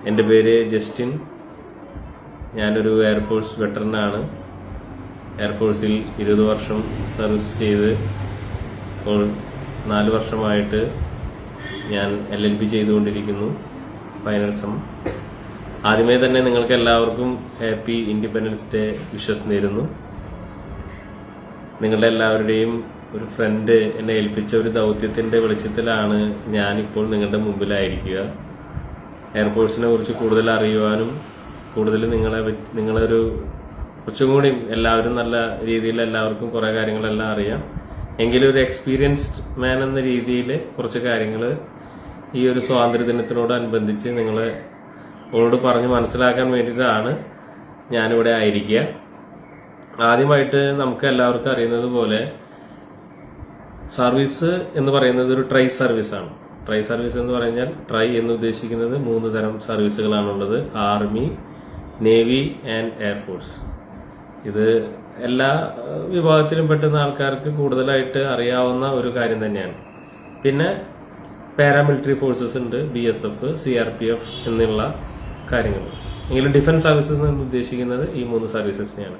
എൻ്റെ പേര് ജസ്റ്റിൻ. ഞാനൊരു എയർഫോഴ്സ് വെറ്ററനാണ്. എയർഫോഴ്സിൽ 20 വർഷം സർവീസ് ചെയ്ത് ഇപ്പോൾ 4 വർഷമായിട്ട് ഞാൻ LLB ചെയ്തുകൊണ്ടിരിക്കുന്നു. Final sem. ആദ്യമേ തന്നെ നിങ്ങൾക്ക് എല്ലാവർക്കും ഹാപ്പി ഇൻഡിപെൻഡൻസ് ഡേ വിഷസ് നേരുന്നു. നിങ്ങളുടെ എല്ലാവരുടെയും ഒരു ഫ്രണ്ട് എന്നെ ഏൽപ്പിച്ച ഒരു ദൗത്യത്തിന്റെ വെളിച്ചത്തിലാണ് ഞാനിപ്പോൾ നിങ്ങളുടെ മുമ്പിലായിരിക്കുക. എയർഫോഴ്സിനെ കുറിച്ച് കൂടുതൽ അറിയുവാനും കൂടുതൽ നിങ്ങളൊരു കുറച്ചും കൂടി എല്ലാവരും നല്ല രീതിയിൽ എല്ലാവർക്കും കുറെ കാര്യങ്ങളെല്ലാം അറിയാം. എങ്കിലും ഒരു എക്സ്പീരിയൻസ്ഡ് മാൻ എന്ന രീതിയിൽ കുറച്ച് കാര്യങ്ങൾ ഈ ഒരു സ്വാതന്ത്ര്യദിനത്തിനോടനുബന്ധിച്ച് നിങ്ങളോട് പറഞ്ഞ് മനസ്സിലാക്കാൻ വേണ്ടിയിട്ടാണ് ഞാനിവിടെ ആയിരിക്കുക. ആദ്യമായിട്ട് നമുക്ക് എല്ലാവർക്കും അറിയുന്നത് പോലെ സർവീസ് എന്ന് പറയുന്നത് ഒരു ട്രൈ സർവീസാണ്. ട്രൈ സർവീസ് എന്ന് പറഞ്ഞാൽ ട്രൈ എന്ന് ഉദ്ദേശിക്കുന്നത് 3 തരം സർവീസുകളാണുള്ളത്: ആർമി, നേവി ആൻഡ് എയർഫോഴ്സ്. ഇത് എല്ലാ വിഭാഗത്തിലും പെട്ടുന്ന ആൾക്കാർക്ക് കൂടുതലായിട്ട് അറിയാവുന്ന ഒരു കാര്യം തന്നെയാണ്. പിന്നെ പാരാമിലിറ്ററി ഫോഴ്സസ് ഉണ്ട്, BSF, CRPF എന്നുള്ള കാര്യങ്ങൾ. എങ്കിലും ഡിഫൻസ് സർവീസസ് എന്ന് ഉദ്ദേശിക്കുന്നത് ഈ 3 സർവീസസിനെയാണ്.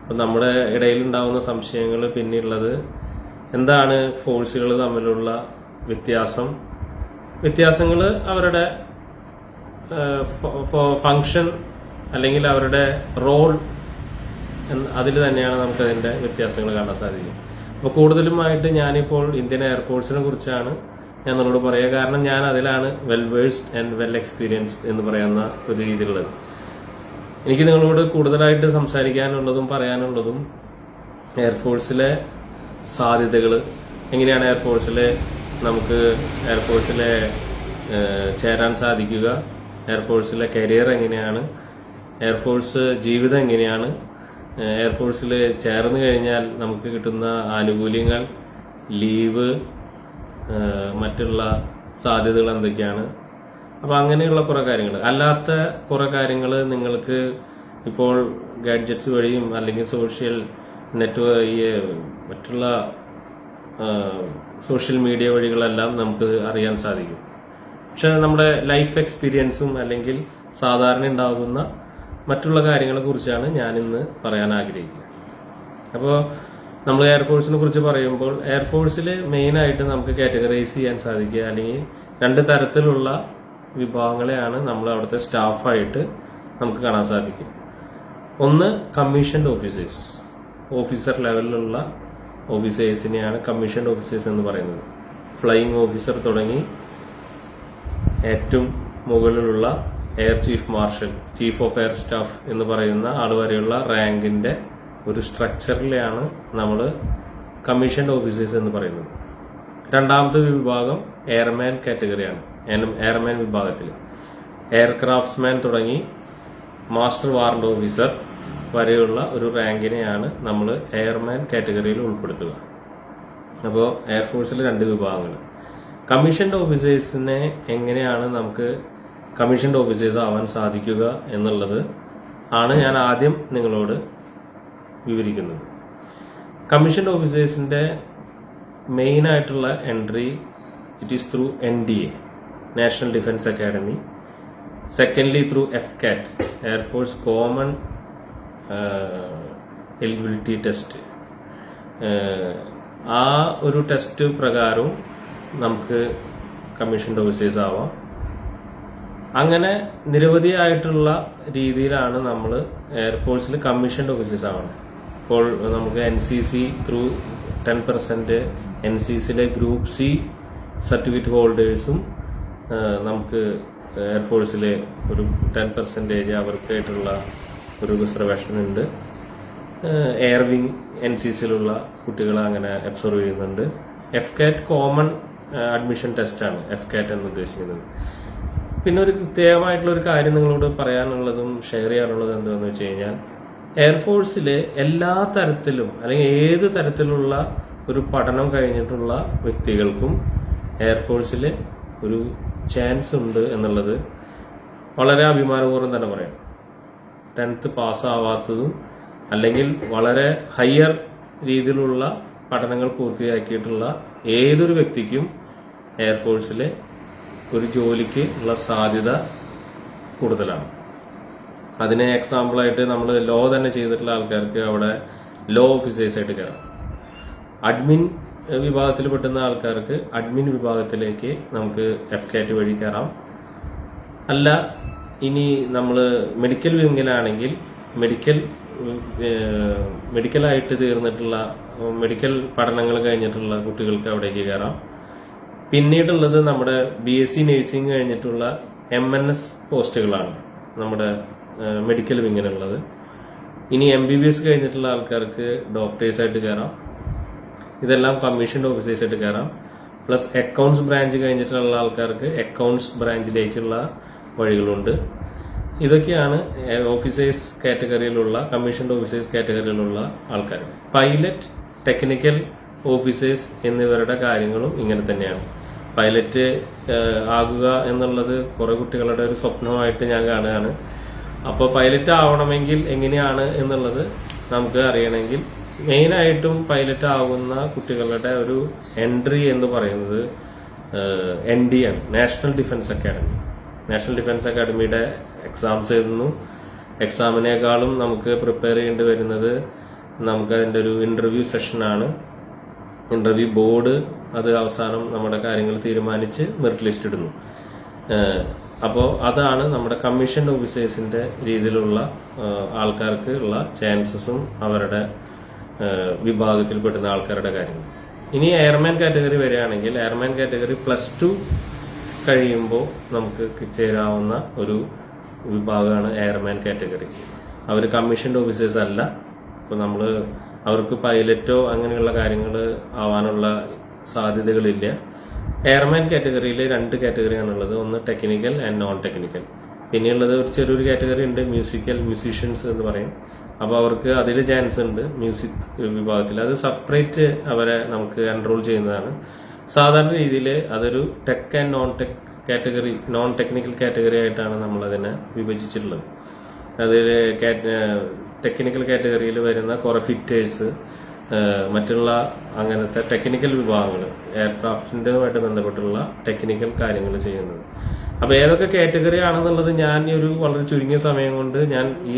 അപ്പം നമ്മുടെ ഇടയിൽ ഉണ്ടാവുന്ന സംശയങ്ങൾ പിന്നെയുള്ളത് എന്താണ് ഫോഴ്സുകൾ തമ്മിലുള്ള വ്യത്യാസങ്ങൾ അവരുടെ ഫങ്ഷൻ അല്ലെങ്കിൽ അവരുടെ റോൾ അതിൽ തന്നെയാണ് നമുക്കതിന്റെ വ്യത്യാസങ്ങൾ കാണാൻ സാധിക്കും. അപ്പോൾ കൂടുതലുമായിട്ട് ഞാനിപ്പോൾ ഇന്ത്യൻ എയർഫോഴ്സിനെ കുറിച്ചാണ് ഞാൻ നിങ്ങളോട് പറയുക. കാരണം ഞാൻ അതിലാണ് well versed and well experienced എന്ന് പറയുന്ന ഒരു രീതിയിലുള്ളത്. എനിക്ക് നിങ്ങളോട് കൂടുതലായിട്ട് സംസാരിക്കാനുള്ളതും പറയാനുള്ളതും എയർഫോഴ്സിലെ സാധ്യതകൾ, എങ്ങനെയാണ് നമുക്ക് എയർഫോഴ്സിലെ ചേരാൻ സാധിക്കുക, എയർഫോഴ്സിലെ കരിയർ എങ്ങനെയാണ്, എയർഫോഴ്സ് ജീവിതം എങ്ങനെയാണ്, എയർഫോഴ്സിൽ ചേർന്ന് കഴിഞ്ഞാൽ നമുക്ക് കിട്ടുന്ന ആനുകൂല്യങ്ങൾ, ലീവ്, മറ്റുള്ള സാധ്യതകൾ എന്തൊക്കെയാണ്. അപ്പം അങ്ങനെയുള്ള കുറെ കാര്യങ്ങൾ. അല്ലാത്ത കുറെ കാര്യങ്ങൾ നിങ്ങൾക്ക് ഇപ്പോൾ ഗാഡ്ജറ്റ്സ് വഴിയും അല്ലെങ്കിൽ സോഷ്യൽ മറ്റുള്ള സോഷ്യൽ മീഡിയ വഴികളെല്ലാം നമുക്ക് അറിയാൻ സാധിക്കും. പക്ഷെ നമ്മുടെ ലൈഫ് എക്സ്പീരിയൻസും അല്ലെങ്കിൽ സാധാരണ ഉണ്ടാകുന്ന മറ്റുള്ള കാര്യങ്ങളെ കുറിച്ചാണ് ഞാനിന്ന് പറയാൻ ആഗ്രഹിക്കുന്നത്. അപ്പോൾ നമ്മൾ എയർഫോഴ്സിനെ കുറിച്ച് പറയുമ്പോൾ എയർഫോഴ്സിൽ മെയിനായിട്ട് നമുക്ക് കാറ്റഗറൈസ് ചെയ്യാൻ സാധിക്കുക അല്ലെങ്കിൽ 2 തരത്തിലുള്ള വിഭാഗങ്ങളെയാണ് നമ്മൾ അവിടുത്തെ സ്റ്റാഫായിട്ട് നമുക്ക് കാണാൻ സാധിക്കും. ഒന്ന് കമ്മീഷൻഡ് ഓഫീസേഴ്സ്, ഓഫീസർ ലെവലിലുള്ള ഓഫീസേഴ്സിനെയാണ് കമ്മീഷൻഡ് ഓഫീസേഴ്സ് എന്ന് പറയുന്നത്. ഫ്ലൈയിങ് ഓഫീസർ തുടങ്ങി ഏറ്റവും മുകളിലുള്ള air chief marshal, chief of air staff എന്ന് പറയുന്ന ആൾ വരെയുള്ള റാങ്കിന്റെ ഒരു സ്ട്രക്ചറിലെയാണ് നമ്മൾ കമ്മീഷൻഡ് ഓഫീസേഴ്സ് എന്ന് പറയുന്നത്. രണ്ടാമത്തെ വിഭാഗം എയർമാൻ കാറ്റഗറിയാണ്. എയർമാൻ വിഭാഗത്തിൽ എയർക്രാഫ്റ്റ്സ്മാൻ തുടങ്ങി മാസ്റ്റർ വാറന്റ് ഓഫീസർ വരെയുള്ള ഒരു റാങ്കിനെയാണ് നമ്മൾ എയർമാൻ കാറ്റഗറിയിൽ ഉൾപ്പെടുത്തുക. അപ്പോൾ എയർഫോഴ്സിൽ 2 വിഭാഗങ്ങൾ. കമ്മീഷൻഡ് ഓഫീസേഴ്സിനെ എങ്ങനെയാണ് നമുക്ക് കമ്മീഷൻഡ് ഓഫീസേഴ്സ് ആവാൻ സാധിക്കുക എന്നുള്ളത് ആണ് ഞാൻ ആദ്യം നിങ്ങളോട് വിവരിക്കുന്നത്. കമ്മീഷൻഡ് ഓഫീസേഴ്സിന്റെ മെയിൻ ആയിട്ടുള്ള entry it is through NDA, national defence academy. Secondly through FCAT, air force common eligibility test. ആ ഒരു ടെസ്റ്റ് പ്രകാരവും നമുക്ക് കമ്മീഷൻഡ് ഓഫീസേഴ്സ് ആവാം. അങ്ങനെ നിരവധിയായിട്ടുള്ള രീതിയിലാണ് നമ്മൾ എയർഫോഴ്സിൽ കമ്മീഷൻഡ് ഓഫീസേഴ്സ് ആവുന്നത്. ഇപ്പോൾ നമുക്ക് NCC ത്രൂ 10%, NCCയിലെ ഗ്രൂപ്പ് C സർട്ടിഫിക്കറ്റ് ഹോൾഡേഴ്സും നമുക്ക് എയർഫോഴ്സിലെ ഒരു 10% അവർക്കായിട്ടുള്ള ഒരു റിസർവേഷൻ ഉണ്ട്. എയർ വിങ് NCCയിലുള്ള കുട്ടികൾ അങ്ങനെ അബ്സോർവ് ചെയ്യുന്നുണ്ട്. FCAT കോമൺ അഡ്മിഷൻ ടെസ്റ്റാണ് FCAT എന്ന് ഉദ്ദേശിക്കുന്നത്. പിന്നെ ഒരു പ്രത്യേകമായിട്ടുള്ള ഒരു കാര്യം നിങ്ങളോട് പറയാനുള്ളതും ഷെയർ ചെയ്യാനുള്ളതും എന്താണെന്ന് വെച്ച് കഴിഞ്ഞാൽ എയർഫോഴ്സിലെ എല്ലാ തരത്തിലും അല്ലെങ്കിൽ ഏത് തരത്തിലുള്ള ഒരു പഠനം കഴിഞ്ഞിട്ടുള്ള വ്യക്തികൾക്കും എയർഫോഴ്സിൽ ഒരു ചാൻസ് ഉണ്ട് എന്നുള്ളത് വളരെ അഭിമാനപൂർവ്വം തന്നെ പറയാം. 10th പാസ്സാവാത്തതും അല്ലെങ്കിൽ വളരെ ഹയർ രീതിയിലുള്ള പഠനങ്ങൾ പൂർത്തിയാക്കിയിട്ടുള്ള ഏതൊരു വ്യക്തിക്കും എയർഫോഴ്സിലെ ഒരു ജോലിക്ക് ഉള്ള സാധ്യത കൂടുതലാണ്. അതിന് എക്സാമ്പിളായിട്ട് നമ്മൾ ലോ തന്നെ ചെയ്തിട്ടുള്ള ആൾക്കാർക്ക് അവിടെ ലോ ഓഫീസേഴ്സായിട്ട് കയറാം. അഡ്മിൻ വിഭാഗത്തിൽ പെട്ടുന്ന ആൾക്കാർക്ക് അഡ്മിൻ വിഭാഗത്തിലേക്ക് നമുക്ക് FCAT വഴി കയറാം. അല്ല, ഇനി നമ്മൾ മെഡിക്കൽ വിങ്ങിലാണെങ്കിൽ മെഡിക്കലായിട്ട് തീർന്നിട്ടുള്ള മെഡിക്കൽ പഠനങ്ങൾ കഴിഞ്ഞിട്ടുള്ള കുട്ടികൾക്ക് അവിടേക്ക് കയറാം. പിന്നീടുള്ളത് നമ്മുടെ BSc നഴ്സിംഗ് കഴിഞ്ഞിട്ടുള്ള MNS പോസ്റ്റുകളാണ് നമ്മുടെ മെഡിക്കൽ വിങ്ങിനുള്ളത്. ഇനി MBBS കഴിഞ്ഞിട്ടുള്ള ആൾക്കാർക്ക് ഡോക്ടേഴ്സായിട്ട് കയറാം. ഇതെല്ലാം കമ്മീഷൻഡ് ഓഫീസേഴ്സായിട്ട് കയറാം. പ്ലസ് അക്കൗണ്ട്സ് ബ്രാഞ്ച് കഴിഞ്ഞിട്ടുള്ള ആൾക്കാർക്ക് അക്കൗണ്ട്സ് ബ്രാഞ്ചിലേക്കുള്ള വഴികളുണ്ട്. ഇതൊക്കെയാണ് ഓഫീസേഴ്സ് കാറ്റഗറിയിലുള്ള കമ്മീഷൻഡ് ഓഫീസേഴ്സ് കാറ്റഗറിയിലുള്ള ആൾക്കാർ. പൈലറ്റ്, ടെക്നിക്കൽ ഓഫീസേഴ്സ് എന്നിവരുടെ കാര്യങ്ങളും ഇങ്ങനെ തന്നെയാണ്. പൈലറ്റ് ആകുക എന്നുള്ളത് കുറെ കുട്ടികളുടെ ഒരു സ്വപ്നമായിട്ട് ഞാൻ കാണുകയാണ്. അപ്പോൾ പൈലറ്റ് ആവണമെങ്കിൽ എങ്ങനെയാണ് എന്നുള്ളത് നമുക്ക് അറിയണമെങ്കിൽ മെയിനായിട്ടും പൈലറ്റ് ആവുന്ന കുട്ടികളുടെ ഒരു എൻട്രി എന്ന് പറയുന്നത് ND ആണ്, national defence academy. National defence അക്കാഡമിയുടെ എക്സാംസ് എഴുതുന്നു. എക്സാമിനേക്കാളും നമുക്ക് പ്രിപ്പയർ ചെയ്യേണ്ടി വരുന്നത് നമുക്ക് അതിൻ്റെ ഒരു ഇന്റർവ്യൂ സെഷനാണ്. ഇന്റർവ്യൂ ബോർഡ് അത് അവസാനം നമ്മുടെ കാര്യങ്ങൾ തീരുമാനിച്ച് മെറിറ്റ് ലിസ്റ്റ് ഇടുന്നു. അപ്പോൾ അതാണ് നമ്മുടെ കമ്മീഷൻ ഓഫീസേഴ്സിന്റെ രീതിയിലുള്ള ആൾക്കാർക്ക് ഉള്ള ചാൻസസും അവരുടെ വിഭാഗത്തിൽപ്പെടുന്ന ആൾക്കാരുടെ കാര്യങ്ങൾ. ഇനി എയർമാൻ കാറ്റഗറി വരികയാണെങ്കിൽ എയർമാൻ കാറ്റഗറി +2 കഴിയുമ്പോൾ നമുക്ക് ചേരാവുന്ന ഒരു വിഭാഗമാണ് എയർമാൻ കാറ്റഗറി. അവർ കമ്മീഷൻഡ് ഓഫീസേഴ്സ് അല്ല. അപ്പോൾ നമ്മൾ അവർക്ക് പൈലറ്റോ അങ്ങനെയുള്ള കാര്യങ്ങൾ ആവാനുള്ള സാധ്യതകളില്ല. എയർമാൻ കാറ്റഗറിയിൽ 2 കാറ്റഗറിയാണുള്ളത്. ഒന്ന് ടെക്നിക്കൽ ആൻഡ് നോൺ ടെക്നിക്കൽ. പിന്നെയുള്ളത് ഒരു ചെറിയൊരു കാറ്റഗറി ഉണ്ട്, മ്യൂസീഷ്യൻസ് എന്ന് പറയും. അപ്പോൾ അവർക്ക് അതിൽ ചാൻസ് ഉണ്ട് മ്യൂസിക് വിഭാഗത്തിൽ. അത് സെപ്പറേറ്റ് അവരെ നമുക്ക് എൻറോൾ ചെയ്യുന്നതാണ്. സാധാരണ രീതിയിൽ അതൊരു tech and non technical category ആയിട്ടാണ് നമ്മളതിനെ വിഭജിച്ചിട്ടുള്ളത്. അതിൽ ടെക്നിക്കൽ കാറ്റഗറിയിൽ വരുന്ന കുറെ ഫിറ്റേഴ്സ്, മറ്റുള്ള അങ്ങനത്തെ ടെക്നിക്കൽ വിഭാഗങ്ങൾ, എയർക്രാഫ്റ്റിൻ്റെതുമായിട്ട് ബന്ധപ്പെട്ടുള്ള ടെക്നിക്കൽ കാര്യങ്ങൾ ചെയ്യുന്നത്. അപ്പോൾ ഏതൊക്കെ കാറ്റഗറി ആണെന്നുള്ളത് ഞാൻ ഈ ഒരു വളരെ ചുരുങ്ങിയ സമയം കൊണ്ട് ഞാൻ ഈ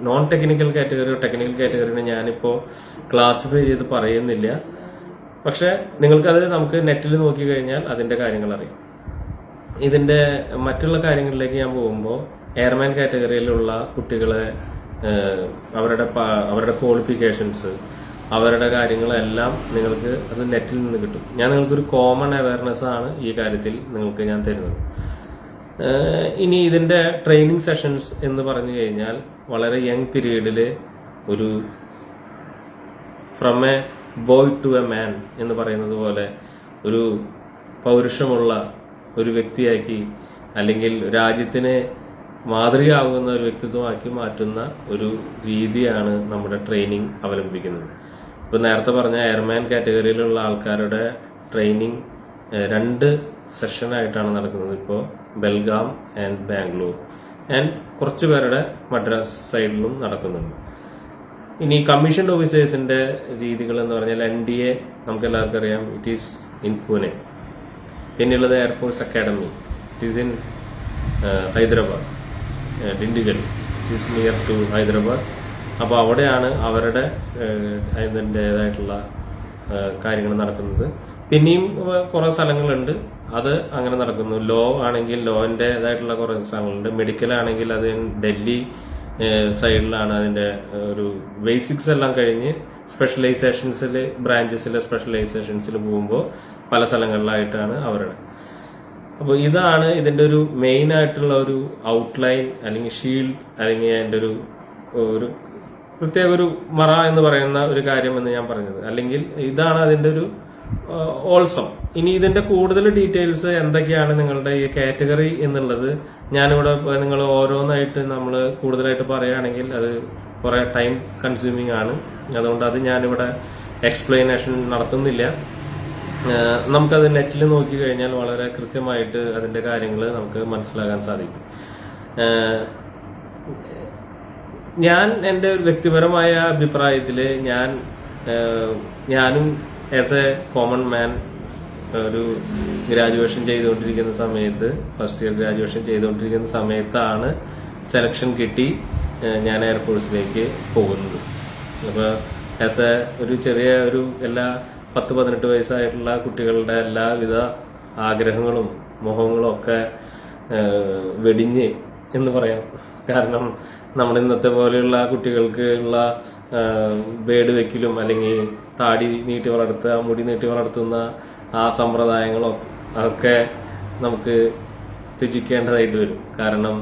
നോൺ ടെക്നിക്കൽ കാറ്റഗറിയോ ടെക്നിക്കൽ കാറ്റഗറിനെ ഞാനിപ്പോൾ ക്ലാസിഫൈ ചെയ്ത് പറയുന്നില്ല. പക്ഷെ നിങ്ങൾക്കത് നമുക്ക് നെറ്റിൽ നോക്കി കഴിഞ്ഞാൽ അതിന്റെ കാര്യങ്ങൾ അറിയാം. ഇതിന്റെ മറ്റുള്ള കാര്യങ്ങളിലേക്ക് ഞാൻ പോകുമ്പോൾ എയർമാൻ കാറ്റഗറിയിലുള്ള കുട്ടികളെ അവരുടെ ക്വാളിഫിക്കേഷൻസ്, അവരുടെ കാര്യങ്ങളെല്ലാം നിങ്ങൾക്ക് അത് നെറ്റിൽ നിന്ന് കിട്ടും. ഞാൻ നിങ്ങൾക്കൊരു കോമൺ അവയർനെസ് ആണ് ഈ കാര്യത്തിൽ നിങ്ങൾക്ക് ഞാൻ തരുന്നത്. ഇനി ഇതിന്റെ ട്രെയിനിങ് സെഷൻസ് എന്ന് പറഞ്ഞു കഴിഞ്ഞാൽ വളരെ യങ് പീരീഡിൽ ഒരു from a boy to a man എന്ന് പറയുന്നത് പോലെ ഒരു പൗരുഷമുള്ള ഒരു വ്യക്തിയാക്കി, അല്ലെങ്കിൽ രാജ്യത്തിന് മാതൃകയാകുന്ന ഒരു വ്യക്തിത്വമാക്കി മാറ്റുന്ന ഒരു രീതിയാണ് നമ്മുടെ ട്രെയിനിങ് അവലംബിക്കുന്നത്. ഇപ്പൊ നേരത്തെ പറഞ്ഞ എയർമാൻ കാറ്റഗറിയിലുള്ള ആൾക്കാരുടെ ട്രെയിനിങ് 2 സെഷനായിട്ടാണ് നടക്കുന്നത്. ഇപ്പോൾ ബെൽഗാം ആൻഡ് ബാംഗ്ലൂർ ആൻഡ് കുറച്ചു പേരുടെ മദ്രാസ് സൈഡിലും നടക്കുന്നുണ്ട്. ഇനി കമ്മീഷൻ ഓഫീസേഴ്സിന്റെ രീതികൾ എന്ന് പറഞ്ഞാൽ NDA നമുക്ക് എല്ലാവർക്കും അറിയാം, ഇറ്റ് ഈസ് ഇൻ പൂനെ. പിന്നെയുള്ളത് air force academy, it is in Hyderabad, Dundigal, it is near to Hyderabad. അപ്പോൾ അവിടെയാണ് അവരുടെ അതിൻ്റെതായിട്ടുള്ള കാര്യങ്ങൾ നടക്കുന്നത്. പിന്നെയും കുറെ സ്ഥലങ്ങളുണ്ട് അത് അങ്ങനെ നടക്കുന്നു. ലോ ആണെങ്കിൽ ലോന്റേതായിട്ടുള്ള കുറെ സ്ഥലങ്ങളുണ്ട്. മെഡിക്കൽ ആണെങ്കിൽ അത് ഡൽഹി സൈഡിലാണ്. അതിന്റെ ഒരു ബേസിക്സ് എല്ലാം കഴിഞ്ഞ് സ്പെഷ്യലൈസേഷൻസിൽ ബ്രാഞ്ചസിലെ സ്പെഷ്യലൈസേഷൻസിൽ പോകുമ്പോൾ പല സ്ഥലങ്ങളിലായിട്ടാണ് അവരുടെ. അപ്പോൾ ഇതാണ് ഇതിന്റെ ഒരു മെയിൻ ആയിട്ടുള്ള ഒരു ഔട്ട്ലൈൻ അല്ലെങ്കിൽ ഷീൽഡ്, അല്ലെങ്കിൽ അതിന്റെ ഒരു പ്രത്യേക ഒരു മറ എന്ന് പറയുന്ന ഒരു കാര്യം എന്ന് ഞാൻ പറഞ്ഞത്. അല്ലെങ്കിൽ ഇതാണ് അതിന്റെ ഒരു ഓൾസം. ഇനി ഇതിന്റെ കൂടുതൽ ഡീറ്റെയിൽസ് എന്തൊക്കെയാണ് നിങ്ങളുടെ ഈ കാറ്റഗറി എന്നുള്ളത് ഞാനിവിടെ നിങ്ങൾ ഓരോന്നായിട്ട് നമ്മൾ കൂടുതലായിട്ട് പറയുകയാണെങ്കിൽ അത് കുറെ ടൈം കൺസ്യൂമിങ് ആണ്. അതുകൊണ്ട് അത് ഞാനിവിടെ എക്സ്പ്ലനേഷൻ നടത്തുന്നില്ല. നമുക്കത് നെറ്റിൽ നോക്കി കഴിഞ്ഞാൽ വളരെ കൃത്യമായിട്ട് അതിന്റെ കാര്യങ്ങൾ നമുക്ക് മനസ്സിലാക്കാൻ സാധിക്കും. ഞാൻ എൻ്റെ വ്യക്തിപരമായ അഭിപ്രായത്തിൽ ഞാനും ആസ് എ കോമൺ മാൻ ഒരു ഗ്രാജുവേഷൻ ചെയ്തുകൊണ്ടിരിക്കുന്ന സമയത്ത്, ഫസ്റ്റ് ഇയർ ഗ്രാജുവേഷൻ ചെയ്തുകൊണ്ടിരിക്കുന്ന സമയത്താണ് സെലക്ഷൻ കിട്ടി ഞാൻ എയർഫോഴ്സിലേക്ക് പോകുന്നത്. അപ്പോൾ ആസ് എ ഒരു ചെറിയ ഒരു എല്ലാ 10-18 വയസ്സായിട്ടുള്ള കുട്ടികളുടെ എല്ലാവിധ ആഗ്രഹങ്ങളും മോഹങ്ങളും ഒക്കെ വെടിഞ്ഞ് എന്ന് പറയാം. കാരണം നമ്മൾ ഇന്നത്തെ പോലെയുള്ള കുട്ടികൾക്ക് ഉള്ള ബേഡ് വെക്കലും അല്ലെങ്കിൽ താടി നീട്ടി വളർത്തുക, മുടി നീട്ടി വളർത്തുന്ന ആ സമ്പ്രദായങ്ങളോ അതൊക്കെ നമുക്ക് ത്യജിക്കേണ്ടതായിട്ട് വരും. കാരണം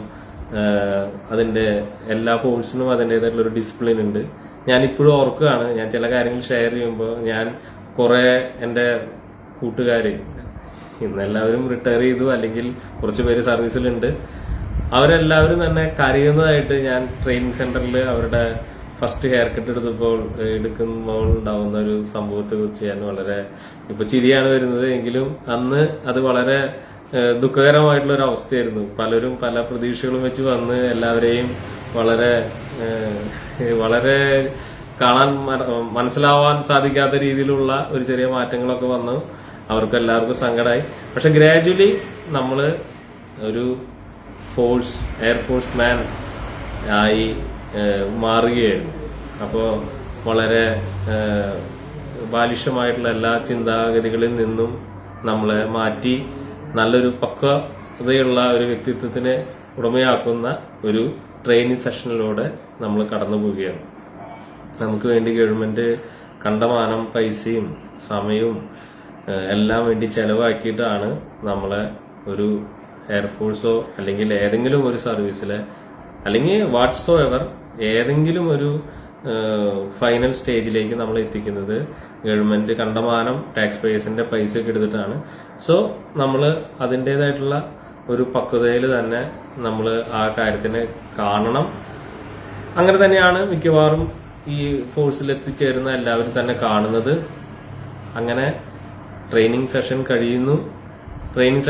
അതിന്റെ എല്ലാ ഫോഴ്സിനും അതിൻ്റെതായിട്ടുള്ളൊരു ഡിസിപ്ലിൻ ഉണ്ട്. ഞാനിപ്പോഴും ഓർക്കുകയാണ്, ഞാൻ ചില കാര്യങ്ങൾ ഷെയർ ചെയ്യുമ്പോൾ ഞാൻ കുറെ എൻ്റെ കൂട്ടുകാർ ഇന്നെല്ലാവരും റിട്ടയർ ചെയ്തു അല്ലെങ്കിൽ കുറച്ച് പേര് സർവീസിലുണ്ട്, അവരെല്ലാവരും തന്നെ കരയുന്നതായിട്ട് ഞാൻ ട്രെയിനിങ് സെന്ററിൽ അവരുടെ ഫസ്റ്റ് ഹെയർ കട്ട് എടുക്കുമ്പോൾ ഉണ്ടാവുന്ന ഒരു സംഭവത്തെ കുറിച്ച് ഞാൻ വളരെ ഇപ്പൊ ചിരിയാണ് വരുന്നത്. എങ്കിലും അന്ന് അത് വളരെ ദുഃഖകരമായിട്ടുള്ള ഒരു അവസ്ഥയായിരുന്നു. പലരും പല പ്രതീക്ഷകളും വെച്ച് വന്ന് എല്ലാവരെയും വളരെ വളരെ കാണാൻ മനസ്സിലാവാൻ സാധിക്കാത്ത രീതിയിലുള്ള ഒരു ചെറിയ മാറ്റങ്ങളൊക്കെ വന്നു. അവർക്ക് എല്ലാവർക്കും സങ്കടമായി. പക്ഷെ ഗ്രാജുവലി നമ്മള് ഒരു എയർഫോഴ്സ് മാൻ ആയി മാറുകയായിരുന്നു. അപ്പോൾ വളരെ ബാലിശമായിട്ടുള്ള എല്ലാ ചിന്താഗതികളിൽ നിന്നും നമ്മളെ മാറ്റി നല്ലൊരു പക്വതയുള്ള ഒരു വ്യക്തിത്വത്തിനെ ഉടമയാക്കുന്ന ഒരു ട്രെയിനിങ് സെഷനിലൂടെ നമ്മൾ കടന്നു പോവുകയാണ്. നമുക്ക് വേണ്ടി ഗവൺമെന്റ് കണ്ടമാനം പൈസയും സമയവും എല്ലാം വേണ്ടി ചെലവാക്കിയിട്ടാണ് നമ്മളെ ഒരു എയർഫോഴ്സോ അല്ലെങ്കിൽ ഏതെങ്കിലും ഒരു സർവീസിലെ അല്ലെങ്കിൽ വാട്ട്സോ എവർ ഏതെങ്കിലും ഒരു ഫൈനൽ സ്റ്റേജിലേക്ക് നമ്മൾ എത്തിക്കുന്നത്. ഗവൺമെന്റ് കണ്ടമാനം ടാക്സ് പേയേഴ്സിന്റെ പൈസ ഒക്കെ എടുത്തിട്ടാണ്. സോ നമ്മൾ അതിൻ്റെതായിട്ടുള്ള ഒരു പക്വതയിൽ തന്നെ നമ്മൾ ആ കാര്യത്തിനെ കാണണം. അങ്ങനെ തന്നെയാണ് മിക്കവാറും ഈ ഫോഴ്സിൽ എത്തിച്ചേരുന്ന എല്ലാവരും തന്നെ കാണുന്നത്. അങ്ങനെ ട്രെയിനിങ് സെഷൻ കഴിയുന്നു. ട്രെയിനിങ്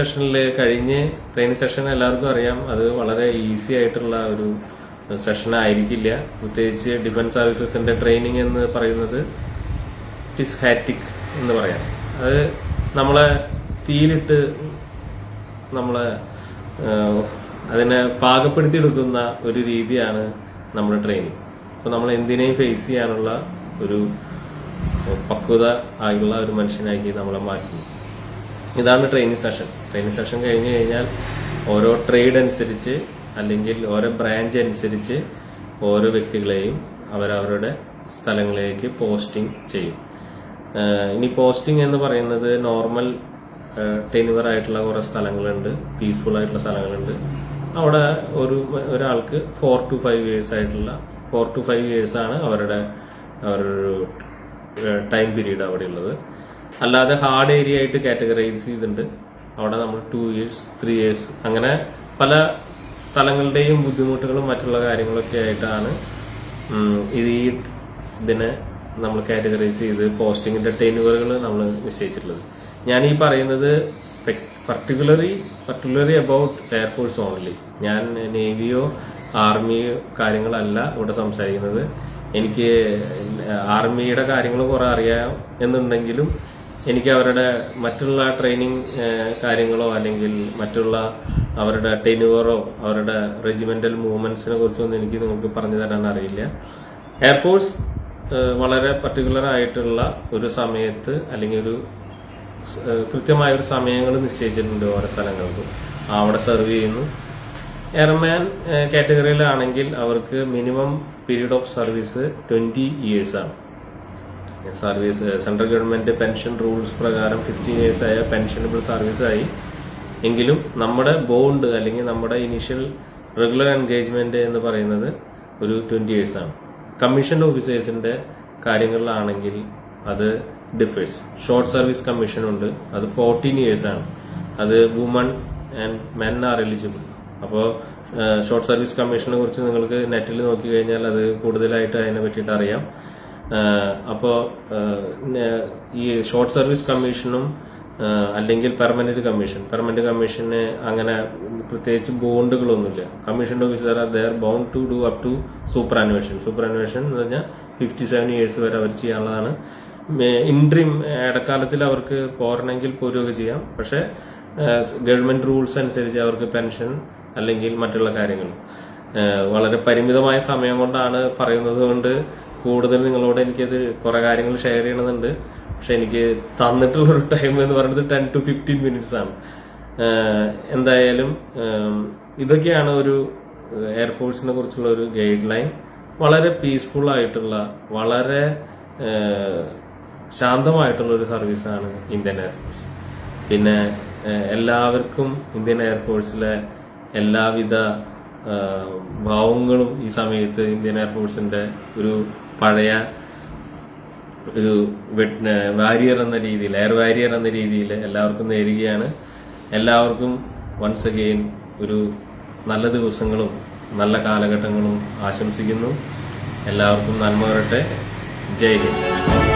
സെഷൻ എല്ലാവർക്കും അറിയാം, അത് വളരെ ഈസി ആയിട്ടുള്ള ഒരു സെഷൻ ആയിരിക്കില്ല. പ്രത്യേകിച്ച് ഡിഫൻസ് സർവീസസിന്റെ ട്രെയിനിങ് എന്ന് പറയുന്നത് ഇറ്റ് ഈസ് ഹാറ്റിക് എന്ന് പറയാം. അത് നമ്മളെ തീയിലിട്ട് നമ്മളെ അതിനെ പാകപ്പെടുത്തിയെടുക്കുന്ന ഒരു രീതിയാണ് നമ്മുടെ ട്രെയിനിങ്. അപ്പൊ നമ്മൾ എന്തിനേയും ഫേസ് ചെയ്യാനുള്ള ഒരു പക്വത ആയുള്ള ഒരു മനുഷ്യനാക്കി നമ്മളെ മാറ്റുന്നു. ഇതാണ് ട്രെയിനിങ് സെഷൻ. ട്രെയിനിങ് സെഷൻ കഴിഞ്ഞു കഴിഞ്ഞാൽ ഓരോ ട്രേഡ് അനുസരിച്ച് അല്ലെങ്കിൽ ഓരോ ബ്രാഞ്ച് അനുസരിച്ച് ഓരോ വ്യക്തികളെയും അവരവരുടെ സ്ഥലങ്ങളിലേക്ക് പോസ്റ്റിംഗ് ചെയ്യും. ഇനി പോസ്റ്റിംഗ് എന്ന് പറയുന്നത് നോർമൽ ടെനുവർ ആയിട്ടുള്ള കുറെ സ്ഥലങ്ങളുണ്ട്, പീസ്ഫുൾ ആയിട്ടുള്ള സ്ഥലങ്ങളുണ്ട്. അവിടെ ഒരാൾക്ക് 4 to 5 ഇയേഴ്സ് ആണ് അവരുടെ ടൈം പീരീഡ് അവിടെ ഉള്ളത്. അല്ലാതെ ഹാർഡ് ഏരിയ ആയിട്ട് കാറ്റഗറൈസ് ചെയ്തിട്ടുണ്ട്. അവിടെ നമ്മൾ 2 years 3 years അങ്ങനെ പല സ്ഥലങ്ങളുടെയും ബുദ്ധിമുട്ടുകളും മറ്റുള്ള കാര്യങ്ങളൊക്കെ ആയിട്ടാണ് ഇതിനെ നമ്മൾ കാറ്റഗറൈസ് ചെയ്ത് പോസ്റ്റിങ്ങിന്റെ ടെനുവറുകൾ നമ്മൾ നിശ്ചയിച്ചിട്ടുള്ളത്. ഞാൻ ഈ പറയുന്നത് പർട്ടിക്കുലറി അബൌട്ട് എയർഫോഴ്സ് ഓൺലി. ഞാൻ നേവിയോ ആർമിയോ കാര്യങ്ങളല്ല ഇവിടെ സംസാരിക്കുന്നത്. എനിക്ക് ആർമിയുടെ കാര്യങ്ങൾ കുറെ അറിയാം എന്നുണ്ടെങ്കിലും എനിക്ക് അവരുടെ മറ്റുള്ള ട്രെയിനിങ് കാര്യങ്ങളോ അല്ലെങ്കിൽ മറ്റുള്ള അവരുടെ ടെനുവറോ അവരുടെ റെജിമെന്റൽ മൂവ്മെന്റ്സിനെ കുറിച്ചൊന്നും എനിക്ക് നിങ്ങൾക്ക് പറഞ്ഞു തരാൻ അറിയില്ല. എയർഫോഴ്സ് വളരെ പർട്ടിക്കുലർ ആയിട്ടുള്ള ഒരു സമയത്ത് അല്ലെങ്കിൽ ഒരു കൃത്യമായ ഒരു സമയങ്ങൾ നിശ്ചയിച്ചിട്ടുണ്ട് ഓരോ സ്ഥലങ്ങൾക്കും. അവിടെ സെർവ് ചെയ്യുന്നു. എയർമാൻ കാറ്റഗറിയിലാണെങ്കിൽ അവർക്ക് minimum period of service 20 years ആണ്. Service central government pension rules പ്രകാരം 15 years ആയ പെൻഷനബിൾ സർവീസ് ആയി. എങ്കിലും നമ്മുടെ ബോണ്ട് അല്ലെങ്കിൽ നമ്മുടെ ഇനീഷ്യൽ റെഗുലർ എൻഗേജ്മെന്റ് എന്ന് പറയുന്നത് ഒരു 20 years ആണ്. കമ്മീഷൻ ഓഫീസേഴ്സിന്റെ കാര്യങ്ങളിലാണെങ്കിൽ അത് ഡിഫേഴ്സ്. ഷോർട്ട് സർവീസ് കമ്മീഷൻ ഉണ്ട്, അത് 14 years ആണ്. അത് woman and men are eligible. അപ്പോൾ ഷോർട്ട് സർവീസ് കമ്മീഷനെ കുറിച്ച് നിങ്ങൾക്ക് നെറ്റിൽ നോക്കി കഴിഞ്ഞാൽ അത് കൂടുതലായിട്ട് അതിനെ പറ്റിയിട്ട് അറിയാം. അപ്പോൾ ഈ ഷോർട്ട് സർവീസ് കമ്മീഷനും അല്ലെങ്കിൽ പെർമനന്റ് കമ്മീഷന് അങ്ങനെ പ്രത്യേകിച്ച് ബോണ്ടുകളൊന്നുമില്ല. Commission officer are there bound to do up to superannuation എന്ന് പറഞ്ഞാൽ 57 years വരെ അവർ ചെയ്യാനുള്ളതാണ്. ഇൻട്രീം ഇടക്കാലത്തിൽ അവർക്ക് പോരണമെങ്കിൽ പോരുകയൊക്കെ ചെയ്യാം. പക്ഷെ ഗവൺമെന്റ് റൂൾസ് അനുസരിച്ച് അവർക്ക് പെൻഷൻ അല്ലെങ്കിൽ മറ്റുള്ള കാര്യങ്ങൾ വളരെ പരിമിതമായ സമയം കൊണ്ടാണ് പറയുന്നത് കൊണ്ട് കൂടുതൽ നിങ്ങളോട് എനിക്കത് കുറെ കാര്യങ്ങൾ ഷെയർ ചെയ്യണമെന്നുണ്ട്. പക്ഷെ എനിക്ക് തന്നിട്ടുള്ള ഒരു ടൈം എന്ന് പറയുന്നത് 10 to 15 minutes ആണ്. എന്തായാലും ഇതൊക്കെയാണ് ഒരു എയർഫോഴ്സിനെ കുറിച്ചുള്ള ഒരു ഗൈഡ് ലൈൻ. വളരെ പീസ്ഫുൾ ആയിട്ടുള്ള, വളരെ ശാന്തമായിട്ടുള്ള ഒരു സർവീസാണ് ഇന്ത്യൻ എയർഫോഴ്സ്. പിന്നെ എല്ലാവർക്കും ഇന്ത്യൻ എയർഫോഴ്സിലെ എല്ലാവിധ ഭാവങ്ങളും ഈ സമയത്ത് ഇന്ത്യൻ എയർഫോഴ്സിന്റെ ഒരു പഴയ ഒരു വാരിയർ എന്ന രീതിയിൽ, എയർ വാരിയർ എന്ന രീതിയിൽ എല്ലാവർക്കും നേരുകയാണ്. എല്ലാവർക്കും വൺസ് അഗെയിൻ ഒരു നല്ല ദിവസങ്ങളും നല്ല കാലഘട്ടങ്ങളും ആശംസിക്കുന്നു. എല്ലാവർക്കും നന്മ വരട്ടെ. ജയ് ഹിന്ദ്.